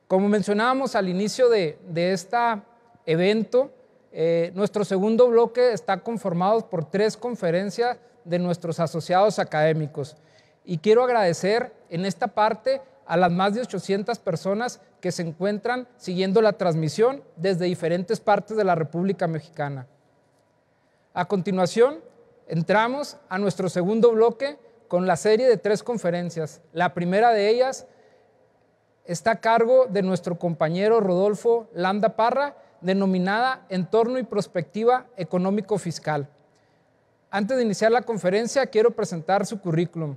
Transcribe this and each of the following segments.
Como mencionábamos al inicio de este evento, nuestro segundo bloque está conformado por 3 conferencias de nuestros asociados académicos. Y quiero agradecer en esta parte a las más de 800 personas que se encuentran siguiendo la transmisión desde diferentes partes de la República Mexicana. A continuación, entramos a nuestro segundo bloque con la serie de 3 conferencias. La primera de ellas está a cargo de nuestro compañero Rodolfo Landa Parra, denominada Entorno y Prospectiva Económico-Fiscal. Antes de iniciar la conferencia, quiero presentar su currículum.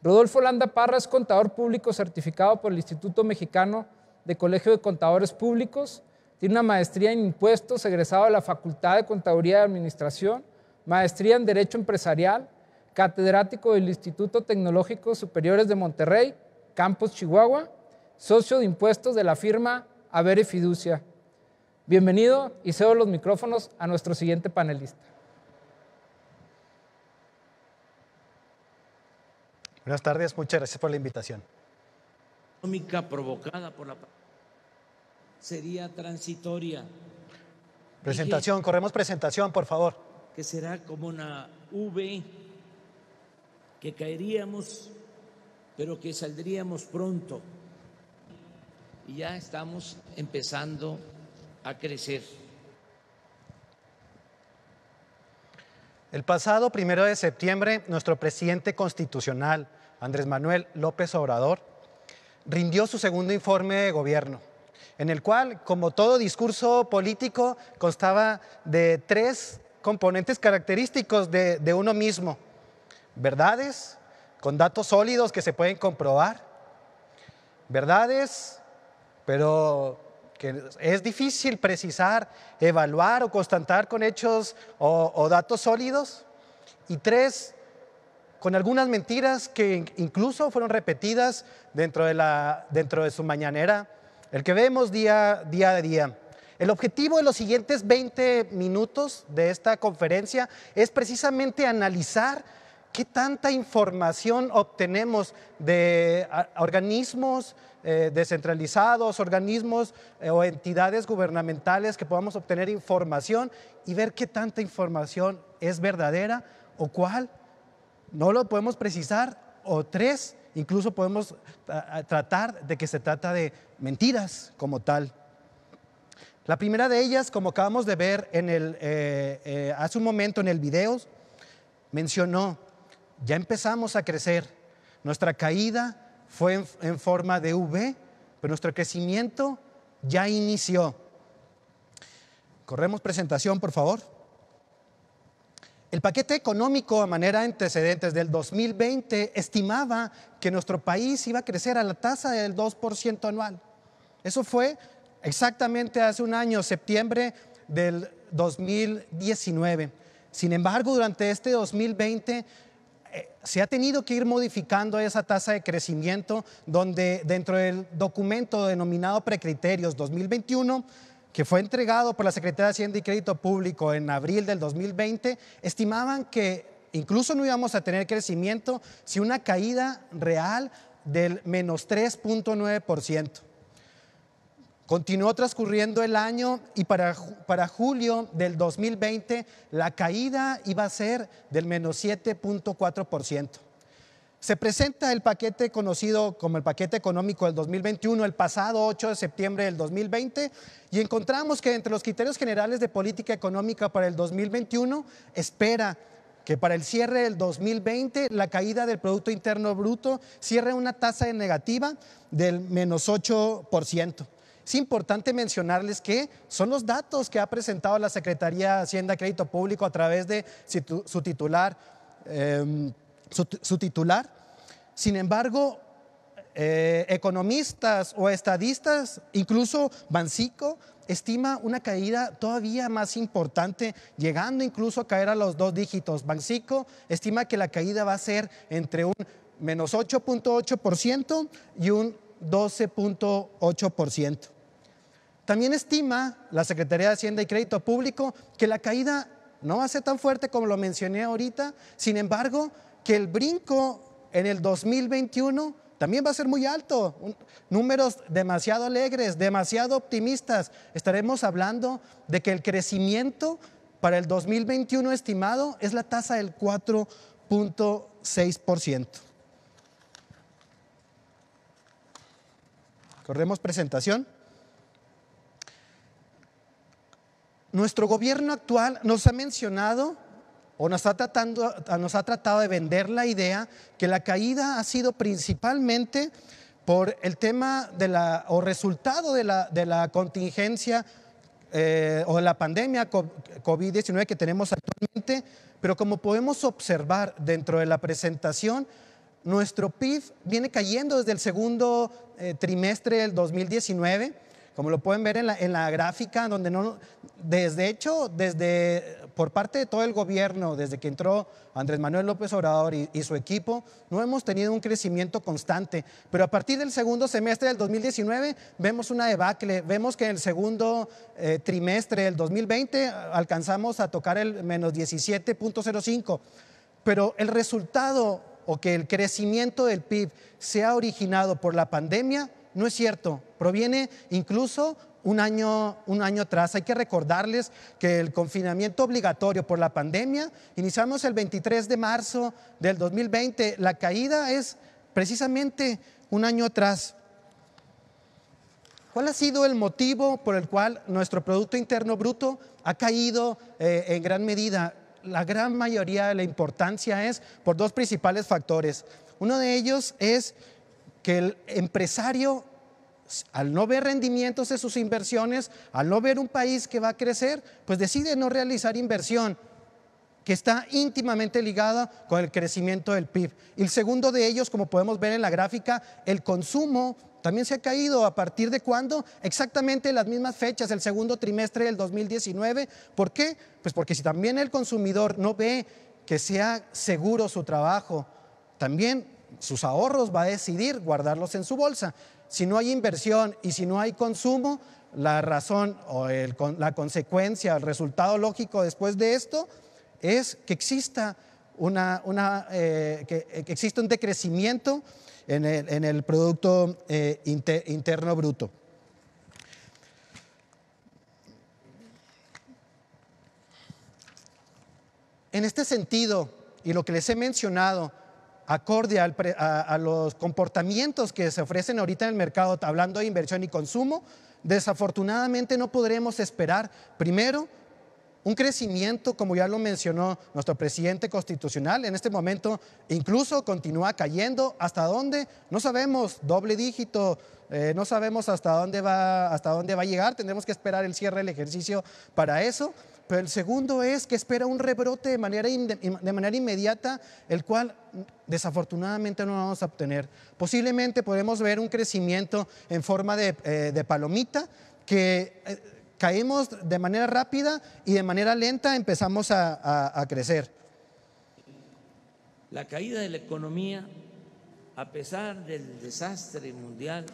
Rodolfo Landa Parra es contador público certificado por el Instituto Mexicano de Colegio de Contadores Públicos, tiene una maestría en impuestos, egresado de la Facultad de Contaduría y Administración, maestría en Derecho Empresarial, catedrático del Instituto Tecnológico Superiores de Monterrey, Campus Chihuahua, socio de impuestos de la firma Avere Fiducia. Bienvenido y cedo los micrófonos a nuestro siguiente panelista. Buenas tardes, muchas gracias por la invitación. Económica provocada por la sería transitoria. Presentación, corremos presentación, por favor. Que será como una V, que caeríamos, pero que saldríamos pronto. Y ya estamos empezando a crecer. El pasado 1 de septiembre, nuestro presidente constitucional, Andrés Manuel López Obrador, rindió su segundo informe de gobierno, en el cual, como todo discurso político, constaba de 3 componentes característicos de uno mismo: verdades con datos sólidos que se pueden comprobar, verdades pero que es difícil precisar, evaluar o constatar con hechos o datos sólidos, y 3, con algunas mentiras que incluso fueron repetidas dentro de su mañanera, el que vemos día a día. El objetivo de los siguientes 20 minutos de esta conferencia es precisamente analizar qué tanta información obtenemos de organismos descentralizados, organismos o entidades gubernamentales, que podamos obtener información y ver qué tanta información es verdadera o cuál no lo podemos precisar, o 3, incluso podemos tratar de que se trata de mentiras como tal. La primera de ellas, como acabamos de ver hace un momento en el video, mencionó: ya empezamos a crecer, nuestra caída fue en forma de V, pero nuestro crecimiento ya inició. Corremos presentación, por favor. El paquete económico a manera de antecedentes del 2020 estimaba que nuestro país iba a crecer a la tasa del 2% anual. Eso fue exactamente hace un año, septiembre del 2019. Sin embargo, durante este 2020 se ha tenido que ir modificando esa tasa de crecimiento, donde dentro del documento denominado Precriterios 2021, que fue entregado por la Secretaría de Hacienda y Crédito Público en abril del 2020, estimaban que incluso no íbamos a tener crecimiento, sino una caída real del menos 3.9%. Continuó transcurriendo el año y para julio del 2020 la caída iba a ser del menos 7.4%. Se presenta el paquete conocido como el paquete económico del 2021 el pasado 8 de septiembre del 2020 y encontramos que entre los criterios generales de política económica para el 2021 espera que para el cierre del 2020 la caída del Producto Interno Bruto cierre una tasa de negativa del menos 8%. Es importante mencionarles que son los datos que ha presentado la Secretaría de Hacienda y Crédito Público a través de su titular. Sin embargo, economistas o estadistas, incluso Banxico, estima una caída todavía más importante, llegando incluso a caer a los 2 dígitos. Banxico estima que la caída va a ser entre un menos 8.8% y un 12.8%. También estima la Secretaría de Hacienda y Crédito Público que la caída no va a ser tan fuerte como lo mencioné ahorita, sin embargo, que el brinco en el 2021 también va a ser muy alto, números demasiado alegres, demasiado optimistas. Estaremos hablando de que el crecimiento para el 2021 estimado es la tasa del 4.6%. Corremos presentación. Nuestro gobierno actual nos ha mencionado o nos ha tratado de vender la idea que la caída ha sido principalmente por el tema o resultado de la contingencia o de la pandemia COVID-19 que tenemos actualmente, pero como podemos observar dentro de la presentación, nuestro PIB viene cayendo desde el segundo trimestre del 2019, como lo pueden ver en la gráfica, donde por parte de todo el gobierno, desde que entró Andrés Manuel López Obrador y su equipo, no hemos tenido un crecimiento constante. Pero a partir del segundo semestre del 2019 vemos una debacle, vemos que en el segundo trimestre del 2020 alcanzamos a tocar el menos 17.05. Pero el resultado o que el crecimiento del PIB sea originado por la pandemia no es cierto, proviene incluso un año atrás. Hay que recordarles que el confinamiento obligatorio por la pandemia iniciamos el 23 de marzo del 2020. La caída es precisamente un año atrás. ¿Cuál ha sido el motivo por el cual nuestro Producto Interno Bruto ha caído en gran medida? La gran mayoría de la importancia es por dos principales factores. Uno de ellos es que el empresario, al no ver rendimientos de sus inversiones, al no ver un país que va a crecer, pues decide no realizar inversión, que está íntimamente ligada con el crecimiento del PIB. Y el segundo de ellos, como podemos ver en la gráfica, el consumo también se ha caído. ¿A partir de cuándo? Exactamente las mismas fechas, el segundo trimestre del 2019. ¿Por qué? Pues porque si también el consumidor no ve que sea seguro su trabajo, también sus ahorros va a decidir guardarlos en su bolsa. Si no hay inversión y si no hay consumo, la razón o la consecuencia, el resultado lógico después de esto es que exista un decrecimiento en el Producto Interno Bruto. En este sentido, y lo que les he mencionado, acorde a los comportamientos que se ofrecen ahorita en el mercado, hablando de inversión y consumo, desafortunadamente no podremos esperar, primero, un crecimiento, como ya lo mencionó nuestro presidente constitucional. En este momento incluso continúa cayendo. ¿Hasta dónde? No sabemos, doble dígito, no sabemos hasta dónde va a llegar. Tendremos que esperar el cierre del ejercicio para eso. Pero el segundo es que espera un rebrote de manera inmediata, el cual desafortunadamente no vamos a obtener. Posiblemente podemos ver un crecimiento en forma de palomita, que caemos de manera rápida y de manera lenta empezamos a crecer. La caída de la economía, a pesar del desastre mundial,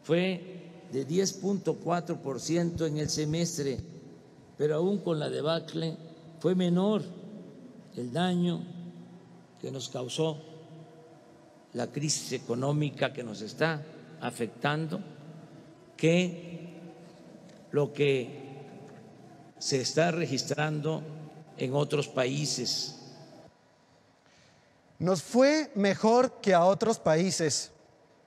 fue de 10.4% en el semestre, pero aún con la debacle fue menor el daño que nos causó la crisis económica que nos está afectando que lo que se está registrando en otros países. Nos fue mejor que a otros países.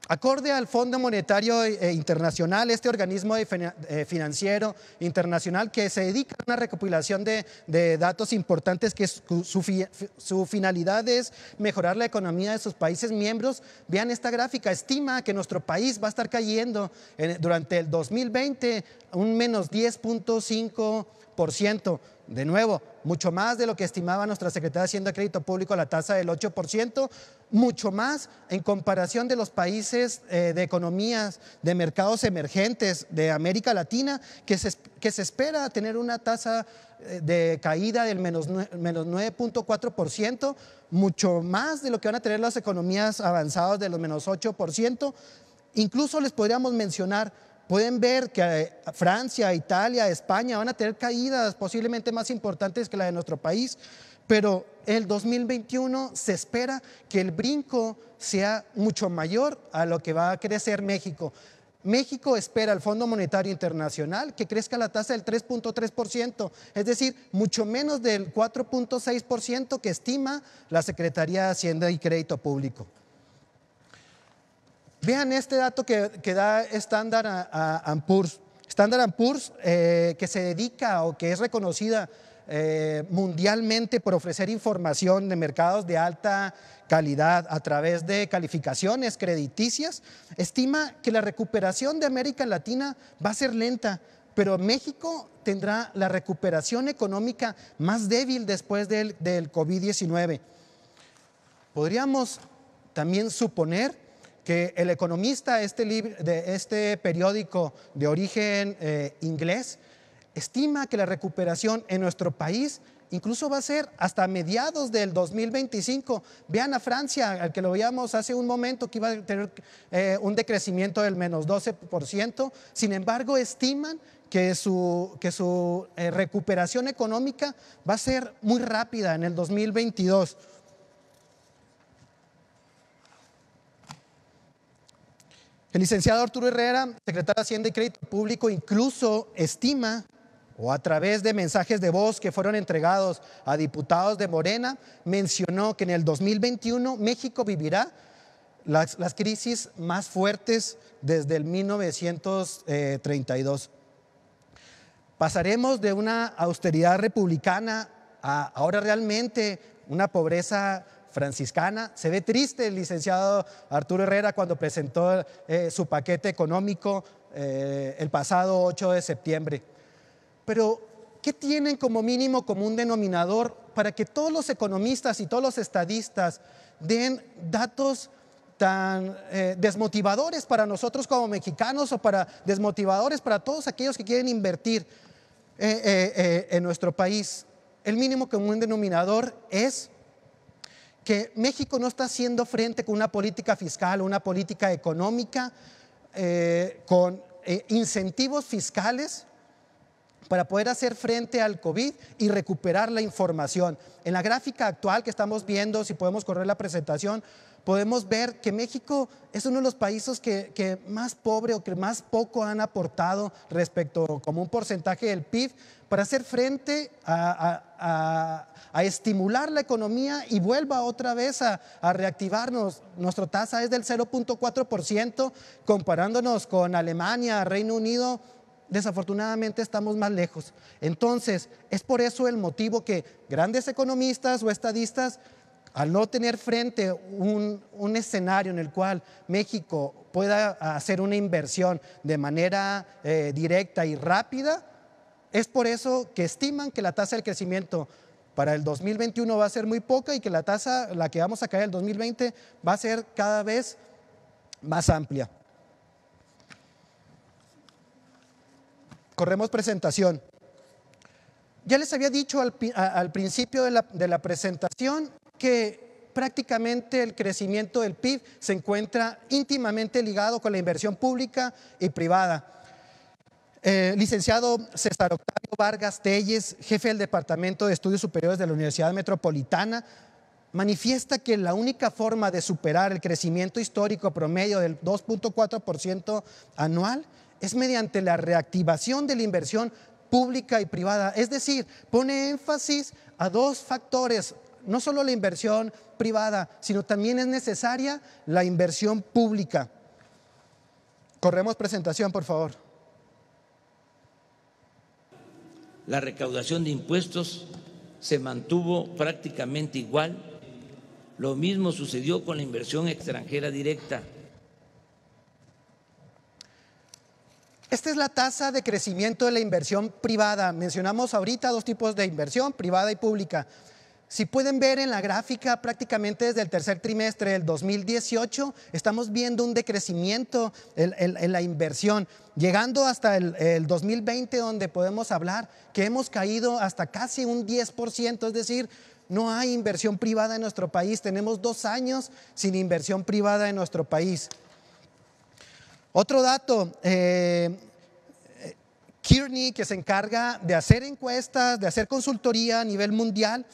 Acorde al Fondo Monetario Internacional, este organismo financiero internacional que se dedica a una recopilación de datos importantes, que su finalidad es mejorar la economía de sus países miembros. Vean esta gráfica, estima que nuestro país va a estar cayendo durante el 2020 un menos 10.5%. De nuevo, mucho más de lo que estimaba nuestra Secretaría de Hacienda y Crédito Público, la tasa del 8%, mucho más en comparación de los países de economías, de mercados emergentes de América Latina, que se espera tener una tasa de caída del menos 9.4%, mucho más de lo que van a tener las economías avanzadas de los menos 8%. Incluso les podríamos mencionar, pueden ver que Francia, Italia, España van a tener caídas posiblemente más importantes que la de nuestro país, pero el 2021 se espera que el brinco sea mucho mayor a lo que va a crecer México. México espera al Fondo Monetario Internacional que crezca la tasa del 3.3%, es decir, mucho menos del 4.6% que estima la Secretaría de Hacienda y Crédito Público. Vean este dato que da Standard & Poor's. Standard & Poor's, que se dedica o que es reconocida mundialmente por ofrecer información de mercados de alta calidad a través de calificaciones crediticias, estima que la recuperación de América Latina va a ser lenta, pero México tendrá la recuperación económica más débil después del COVID-19. Podríamos también suponer que el economista de este periódico de origen inglés estima que la recuperación en nuestro país incluso va a ser hasta mediados del 2025. Vean a Francia, al que lo veíamos hace un momento, que iba a tener un decrecimiento del menos 12%. Sin embargo, estiman que su recuperación económica va a ser muy rápida en el 2022. El licenciado Arturo Herrera, secretario de Hacienda y Crédito Público, incluso estima, o a través de mensajes de voz que fueron entregados a diputados de Morena, mencionó que en el 2021 México vivirá las crisis más fuertes desde el 1932. Pasaremos de una austeridad republicana a ahora realmente una pobreza franciscana. Se ve triste el licenciado Arturo Herrera cuando presentó su paquete económico el pasado 8 de septiembre. Pero, ¿qué tienen como mínimo común denominador para que todos los economistas y todos los estadistas den datos tan desmotivadores para nosotros como mexicanos o para desmotivadores para todos aquellos que quieren invertir en nuestro país? El mínimo común denominador es que México no está haciendo frente con una política fiscal o una política económica con incentivos fiscales para poder hacer frente al COVID y recuperar la información. En la gráfica actual que estamos viendo, si podemos correr la presentación, podemos ver que México es uno de los países que más pobre o que más poco han aportado respecto como un porcentaje del PIB para hacer frente a estimular la economía y vuelva otra vez a reactivarnos. Nuestra tasa es del 0.4%, comparándonos con Alemania, Reino Unido. Desafortunadamente estamos más lejos. Entonces, es por eso el motivo que grandes economistas o estadistas, al no tener frente un escenario en el cual México pueda hacer una inversión de manera directa y rápida, es por eso que estiman que la tasa de crecimiento para el 2021 va a ser muy poca y que la tasa, la que vamos a caer el 2020, va a ser cada vez más amplia. Corremos presentación. Ya les había dicho al principio de la presentación que prácticamente el crecimiento del PIB se encuentra íntimamente ligado con la inversión pública y privada. Licenciado César Octavio Vargas Telles, jefe del Departamento de Estudios Superiores de la Universidad Metropolitana, manifiesta que la única forma de superar el crecimiento histórico promedio del 2.4% anual es mediante la reactivación de la inversión pública y privada. Es decir, pone énfasis a dos factores, no solo la inversión privada, sino también es necesaria la inversión pública. Corremos presentación, por favor. La recaudación de impuestos se mantuvo prácticamente igual. Lo mismo sucedió con la inversión extranjera directa. Esta es la tasa de crecimiento de la inversión privada. Mencionamos ahorita dos tipos de inversión, privada y pública. Si pueden ver en la gráfica, prácticamente desde el tercer trimestre del 2018 estamos viendo un decrecimiento en la inversión, llegando hasta el 2020, donde podemos hablar que hemos caído hasta casi un 10%, es decir, no hay inversión privada en nuestro país. Tenemos 2 años sin inversión privada en nuestro país. Otro dato, Kearney, que se encarga de hacer encuestas, de hacer consultoría a nivel mundial,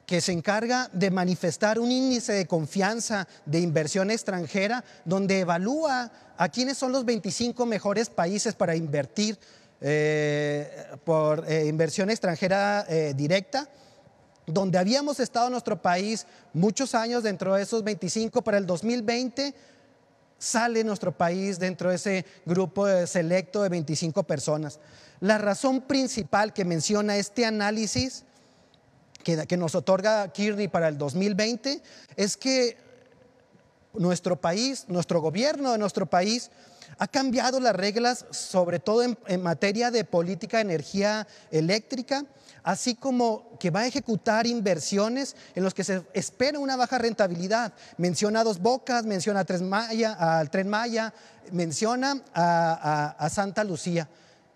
que se encarga de manifestar un índice de confianza de inversión extranjera, donde evalúa a quiénes son los 25 mejores países para invertir por inversión extranjera directa, donde habíamos estado en nuestro país muchos años dentro de esos 25. Para el 2020 sale nuestro país dentro de ese grupo selecto de 25 personas. La razón principal que menciona este análisis que nos otorga Kearney para el 2020 es que nuestro país, nuestro gobierno de nuestro país ha cambiado las reglas, sobre todo en materia de política de energía eléctrica, así como que va a ejecutar inversiones en los que se espera una baja rentabilidad. Menciona a Dos Bocas, menciona al Tren Maya, menciona a Santa Lucía.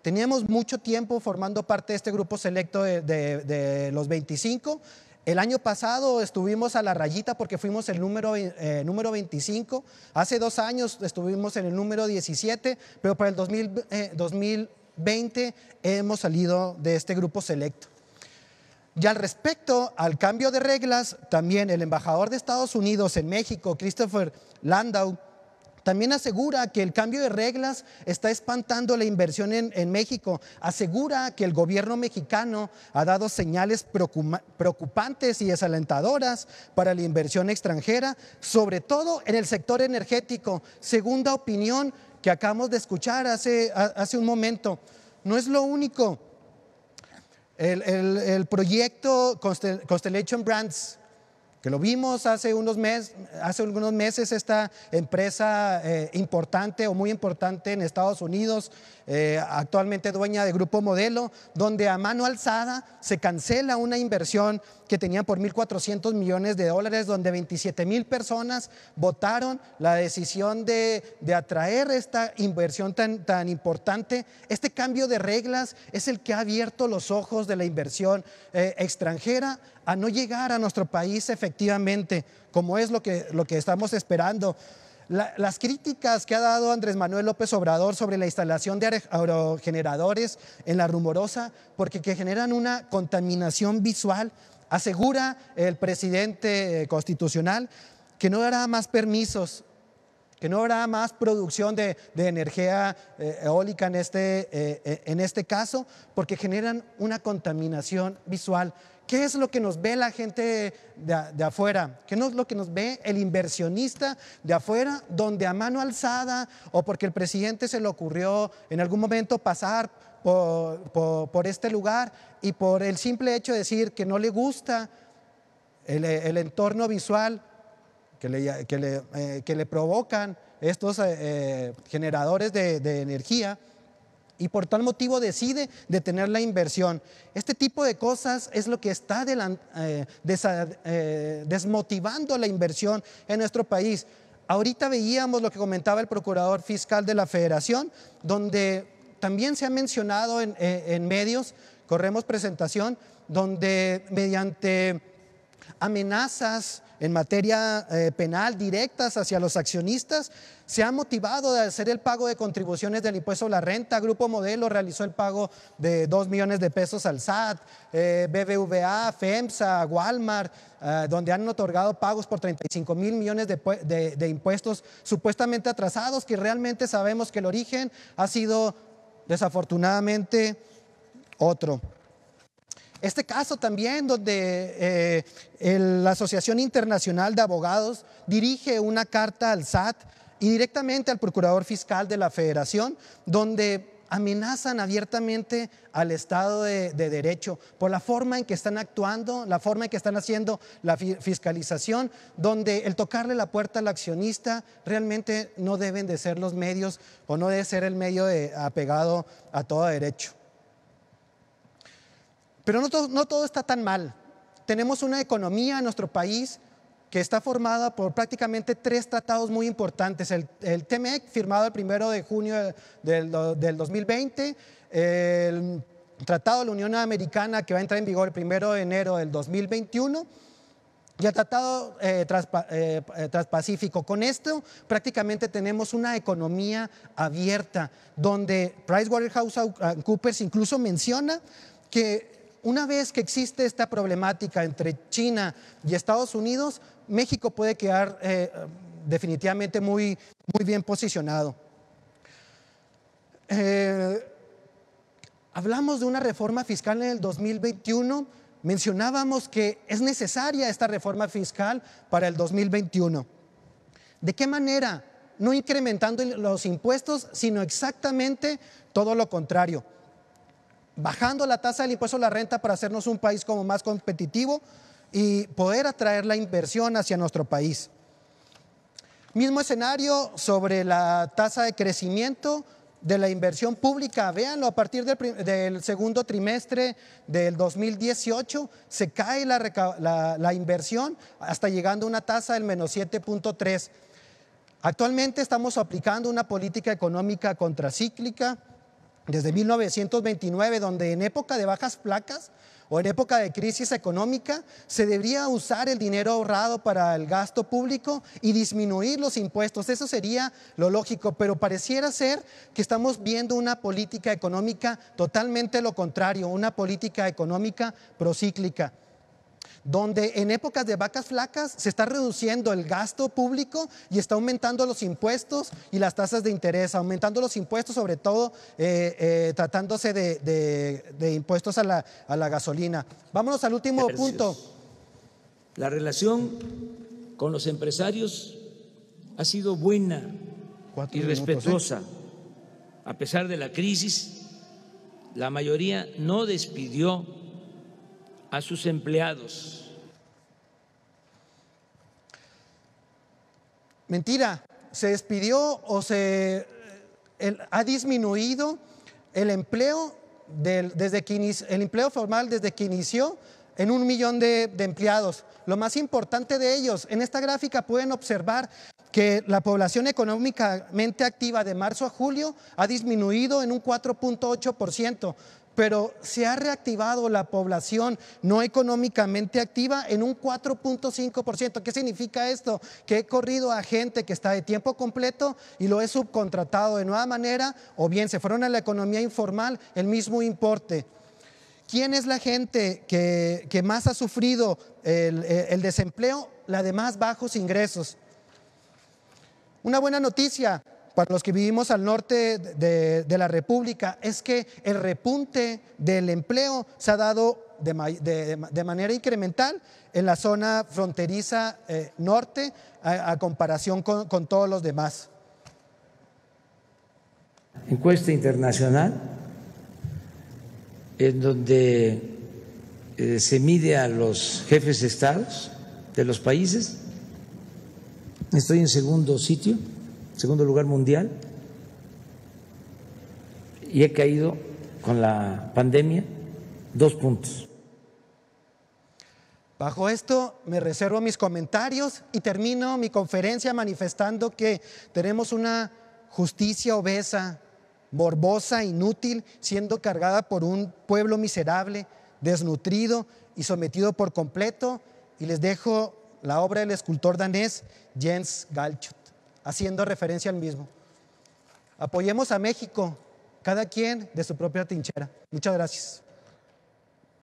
Teníamos mucho tiempo formando parte de este grupo selecto de los 25. El año pasado estuvimos a la rayita porque fuimos el número 25. Hace 2 años estuvimos en el número 17, pero para el 2020 hemos salido de este grupo selecto. Y al respecto al cambio de reglas, también el embajador de Estados Unidos en México, Christopher Landau, también asegura que el cambio de reglas está espantando la inversión en México. Asegura que el gobierno mexicano ha dado señales preocupantes y desalentadoras para la inversión extranjera, sobre todo en el sector energético. Segunda opinión que acabamos de escuchar hace un momento. No es lo único. El proyecto Constellation Brands, que lo vimos hace algunos meses, esta empresa importante o muy importante en Estados Unidos, actualmente dueña de Grupo Modelo, donde a mano alzada se cancela una inversión que tenían por $1,400 millones, donde 27,000 personas votaron la decisión de atraer esta inversión tan importante. Este cambio de reglas es el que ha abierto los ojos de la inversión extranjera a no llegar a nuestro país efectivamente, como es lo que estamos esperando. Las críticas que ha dado Andrés Manuel López Obrador sobre la instalación de aerogeneradores en La Rumorosa, porque que generan una contaminación visual, asegura el presidente constitucional que no dará más permisos, que no habrá más producción de energía eólica en este caso, porque generan una contaminación visual. ¿Qué es lo que nos ve la gente de afuera? ¿Qué es lo que nos ve el inversionista de afuera, donde a mano alzada o porque el presidente se le ocurrió en algún momento pasar por este lugar y por el simple hecho de decir que no le gusta el entorno visual que le provocan estos generadores de energía, y por tal motivo decide detener la inversión? Este tipo de cosas es lo que está desmotivando la inversión en nuestro país. Ahorita veíamos lo que comentaba el procurador fiscal de la Federación, donde también se ha mencionado en medios, corremos presentación, donde mediante amenazas en materia penal directas hacia los accionistas, se ha motivado a hacer el pago de contribuciones del impuesto a la renta. Grupo Modelo realizó el pago de 2 millones de pesos al SAT, BBVA, FEMSA, Walmart, donde han otorgado pagos por 35,000 millones de impuestos supuestamente atrasados, que realmente sabemos que el origen ha sido desafortunadamente otro. Este caso también donde la Asociación Internacional de Abogados dirige una carta al SAT y directamente al Procurador Fiscal de la Federación, donde amenazan abiertamente al Estado de Derecho por la forma en que están actuando, la forma en que están haciendo la fiscalización, donde el tocarle la puerta al accionista realmente no deben de ser los medios o no debe ser el medio apegado a todo derecho. Pero no todo está tan mal. Tenemos una economía en nuestro país que está formada por prácticamente 3 tratados muy importantes. El TEMEC, firmado el 1 de junio del 2020, el Tratado de la Unión Americana, que va a entrar en vigor el 1 de enero del 2021, y el Tratado Transpacífico. Con esto prácticamente tenemos una economía abierta, donde PricewaterhouseCoopers incluso menciona que una vez que existe esta problemática entre China y Estados Unidos, México puede quedar definitivamente muy bien posicionado. Hablamos de una reforma fiscal en el 2021, mencionábamos que es necesaria esta reforma fiscal para el 2021. ¿De qué manera? No incrementando los impuestos, sino exactamente todo lo contrario. Bajando la tasa del impuesto a la renta para hacernos un país como más competitivo y poder atraer la inversión hacia nuestro país. Mismo escenario sobre la tasa de crecimiento de la inversión pública. Véanlo, a partir del segundo trimestre del 2018 se cae la inversión hasta llegando a una tasa del menos 7.3. Actualmente estamos aplicando una política económica contracíclica desde 1929, donde en época de bajas placas o en época de crisis económica se debería usar el dinero ahorrado para el gasto público y disminuir los impuestos. Eso sería lo lógico, pero pareciera ser que estamos viendo una política económica totalmente lo contrario, una política económica procíclica, donde en épocas de vacas flacas se está reduciendo el gasto público y está aumentando los impuestos y las tasas de interés, aumentando los impuestos sobre todo tratándose de impuestos a la gasolina. Vámonos al último punto. La relación con los empresarios ha sido buena y respetuosa. A pesar de la crisis, la mayoría no despidió a sus empleados. Mentira, se despidió o ha disminuido el empleo el empleo formal desde que inició en 1 millón de empleados. Lo más importante de ellos, en esta gráfica pueden observar que la población económicamente activa de marzo a julio ha disminuido en un 4.8%. Pero se ha reactivado la población no económicamente activa en un 4.5%. ¿Qué significa esto? Que he corrido a gente que está de tiempo completo y lo he subcontratado de nueva manera, o bien se fueron a la economía informal el mismo importe. ¿Quién es la gente que más ha sufrido el desempleo? La de más bajos ingresos. Una buena noticia para los que vivimos al norte de la República es que el repunte del empleo se ha dado de manera incremental en la zona fronteriza norte a comparación con todos los demás. Encuesta internacional en donde se mide a los jefes de estados de los países. Estoy en segundo lugar mundial, y he caído con la pandemia 2 puntos. Bajo esto me reservo mis comentarios y termino mi conferencia manifestando que tenemos una justicia obesa, morbosa, inútil, siendo cargada por un pueblo miserable, desnutrido y sometido por completo, y les dejo la obra del escultor danés Jens Galchut, haciendo referencia al mismo. Apoyemos a México, cada quien de su propia trinchera. Muchas gracias.